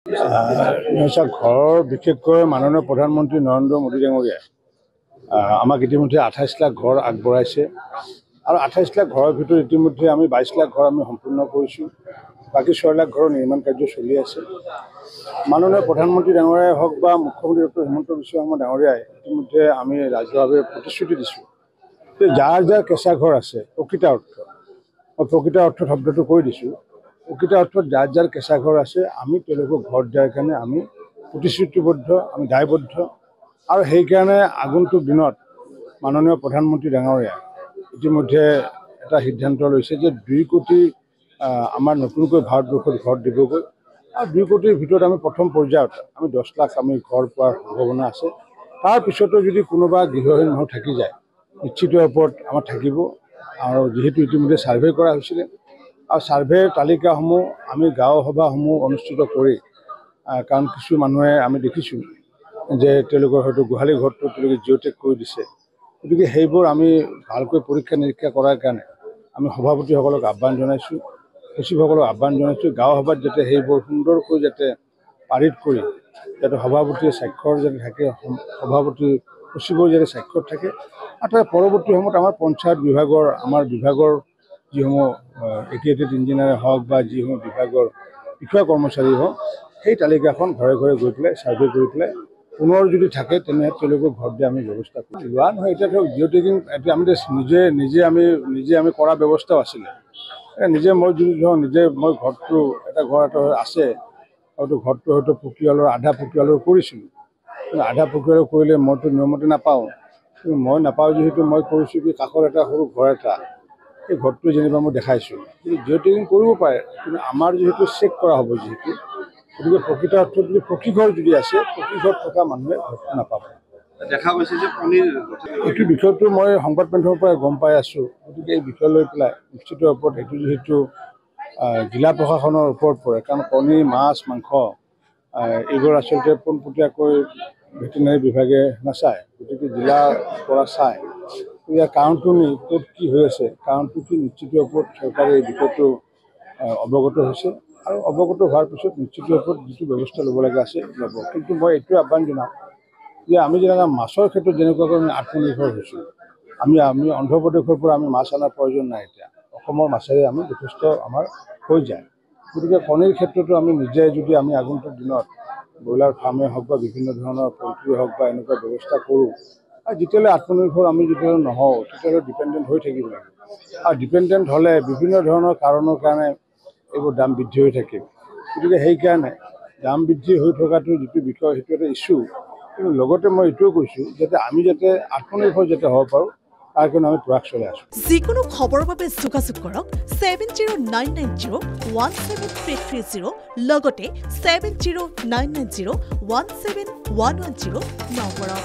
ঘৰৰ বিশেষকৈ মাননীয় প্ৰধানমন্ত্ৰী নৰেন্দ্ৰ মোদী ডাঙৰীয়াই আমাক ইতিমধ্যে 28 লাখ ঘৰ আগবঢ়াইছে আৰু 28 লাখ ঘৰৰ ভিতৰত ইতিমধ্যে আমি 22 লাখ ঘৰ আমি সম্পূৰ্ণ কৰিছোঁ। বাকী 6 লাখ ঘৰৰ নিৰ্মাণ কাৰ্য চলি আছে। মাননীয় প্ৰধানমন্ত্ৰী ডাঙৰীয়াই হওক বা মুখ্যমন্ত্ৰী ডক্টৰ হিমন্ত বিশ্ব শৰ্মা ডাঙৰীয়াই ইতিমধ্যে আমি ৰাজহুৱাভাৱে প্ৰতিশ্ৰুতি দিছোঁ যে যাৰ যাৰ কেঁচা ঘৰ আছে প্ৰকৃত অৰ্থ শব্দটো কৈ দিছোঁ। প্ৰকৃত অৰ্থত যাৰ যাৰ কেঁচা ঘৰ আছে আমি তেওঁলোকক ঘৰ দিয়াৰ কাৰণে আমি প্ৰতিশ্ৰুতিবদ্ধ, আমি দায়বদ্ধ আৰু সেইকাৰণে আগন্তুক দিনত মাননীয় প্ৰধানমন্ত্ৰী ডাঙৰীয়াই ইতিমধ্যে এটা সিদ্ধান্ত লৈছে যে 2 কোটি আমাৰ নতুনকৈ ভাৰতবৰ্ষত ঘৰ দিবগৈ আৰু 2 কোটিৰ ভিতৰত আমি প্ৰথম পৰ্যায়ত আমি 10 লাখ আমি ঘৰ পোৱাৰ সম্ভাৱনা আছে। তাৰপিছতো যদি কোনোবা গৃহহীন মানুহ থাকি যায় নিশ্চিত ওপৰত আমাৰ থাকিব আৰু যিহেতু ইতিমধ্যে ছাৰ্ভে কৰা হৈছিলে আৰু ছাৰ্ভেৰ তালিকাসমূহ আমি গাঁও সভাসমূহ অনুষ্ঠিত কৰি কাৰণ কিছু মানুহে আমি দেখিছোঁ যে তেওঁলোকৰ হয়তো গোহালি ঘৰটো তেওঁলোকে জিঅ'টেক কৰি দিছে। গতিকে সেইবোৰ আমি ভালকৈ পৰীক্ষা নিৰীক্ষা কৰাৰ কাৰণে আমি সভাপতিসকলক আহ্বান জনাইছোঁ, সচিবসকলক আহ্বান জনাইছোঁ গাঁও সভাত যাতে সেইবোৰ সুন্দৰকৈ যাতে পাৰিত কৰি যাতে সভাপতিৰ স্বাক্ষৰ যাতে থাকে, সভাপতি সচিবৰ যাতে স্বাক্ষৰ থাকে আৰু তাৰ পৰৱৰ্তী সময়ত আমাৰ পঞ্চায়ত বিভাগৰ আমাৰ বিভাগৰ যিসমূহ এগ্ৰিগেটেড ইঞ্জিনিয়াৰ হওক বা যিসমূহ বিভাগৰ বিষয়া কৰ্মচাৰী হওক সেই তালিকাখন ঘৰে ঘৰে গৈ পেলাই ছাৰ্ভে কৰি পেলাই পুনৰ যদি থাকে তেনেহ'লে তেওঁলোকক ঘৰ দিয়া আমি ব্যৱস্থা কৰোঁ। লোৱা নহয় এতিয়া ধৰক জিঅ'টেকিং এতিয়া আমি নিজে আমি কৰা ব্যৱস্থাও আছিলে। নিজে মই যদি ধৰক মই ঘৰটো এটা আছে হয়তো ঘৰটো হয়তো প্ৰক্ৰিয়ালৰ আধা প্ৰক্ৰিয়ালৰ কৰিছিলোঁ, কিন্তু আধা প্ৰক্ৰিয়ালৰ কৰিলে মইতো নিয়মতে নাপাওঁ। কিন্তু মই নাপাওঁ যিহেতু মই কৰিছোঁ কি কাষৰ এটা সৰু ঘৰ এটা এই ঘৰটো যেনিবা মই দেখাইছোঁ, কিন্তু জিঅ'টেকিং কৰিব পাৰে কিন্তু আমাৰ যিহেতু চেক কৰা হ'ব যিহেতু গতিকে প্ৰকৃত অৰ্থত যদি পকী ঘৰ যদি আছে পকী ঘৰত থকা মানুহে ঘৰটো নাপাব। দেখা গৈছে যে পনীৰ এইটো বিষয়টো মই সংবাদ মাধ্যমৰ পৰা গম পাই আছোঁ। গতিকে এই বিষয় লৈ পেলাই নিশ্চিত ওপৰত এইটো যিহেতু জিলা প্ৰশাসনৰ ওপৰত পৰে কাৰণ কণী মাছ মাংস এইবোৰ আচলতে পোনপটীয়াকৈ ভেটেনেৰী বিভাগে নাচায়। গতিকে জিলাৰ পৰা চায় ইয়াৰ কাৰণটো নি ক'ত কি হৈ আছে কাৰণটো কি নিশ্চিত ওপৰত চৰকাৰে এই বিষয়টো অৱগত হৈছে আৰু অৱগত হোৱাৰ পিছত নিশ্চিত ওপৰত যিটো ব্যৱস্থা ল'ব লগা আছে ল'ব। কিন্তু মই এইটোৱে আহ্বান জনাওঁ যে আমি যেনেকৈ মাছৰ ক্ষেত্ৰত যেনেকুৱাকৈ আমি আত্মনিৰ্ভৰ হৈছোঁ, আমি অন্ধ্ৰপ্ৰদেশৰ পৰা আমি মাছ অনাৰ প্ৰয়োজন নাই। এতিয়া অসমৰ মাছেৰে আমি যথেষ্ট আমাৰ হৈ যায়। গতিকে কণীৰ ক্ষেত্ৰতো আমি নিজে যদি আমি আগন্তুক দিনত ব্ৰইলাৰ ফাৰ্মেই হওক বা বিভিন্ন ধৰণৰ পল্ট্ৰি হওক বা এনেকুৱা ব্যৱস্থা কৰোঁ আৰু যেতিয়ালৈ আত্মনিৰ্ভৰ আমি যেতিয়ালৈ নহওঁ তেতিয়ালৈ ডিপেণ্ডেণ্ট হৈ থাকিব লাগিব আৰু ডিপেণ্ডেণ্ট হ'লে বিভিন্ন ধৰণৰ কাৰণৰ কাৰণে এইবোৰ দাম বৃদ্ধি হৈ থাকিব। গতিকে সেইকাৰণে দাম বৃদ্ধি হৈ থকাটো যিটো বিষয় সেইটো এটা ইছ্যু, কিন্তু লগতে মই এইটোও কৈছোঁ যাতে আমি যাতে আত্মনিৰ্ভৰ যাতে হ'ব পাৰোঁ তাৰ কাৰণে আমি প্ৰয়াস চলাই আছোঁ। যিকোনো খবৰৰ বাবে যোগাযোগ কৰক 7099017330 লগতে 7099017110 নম্বৰত।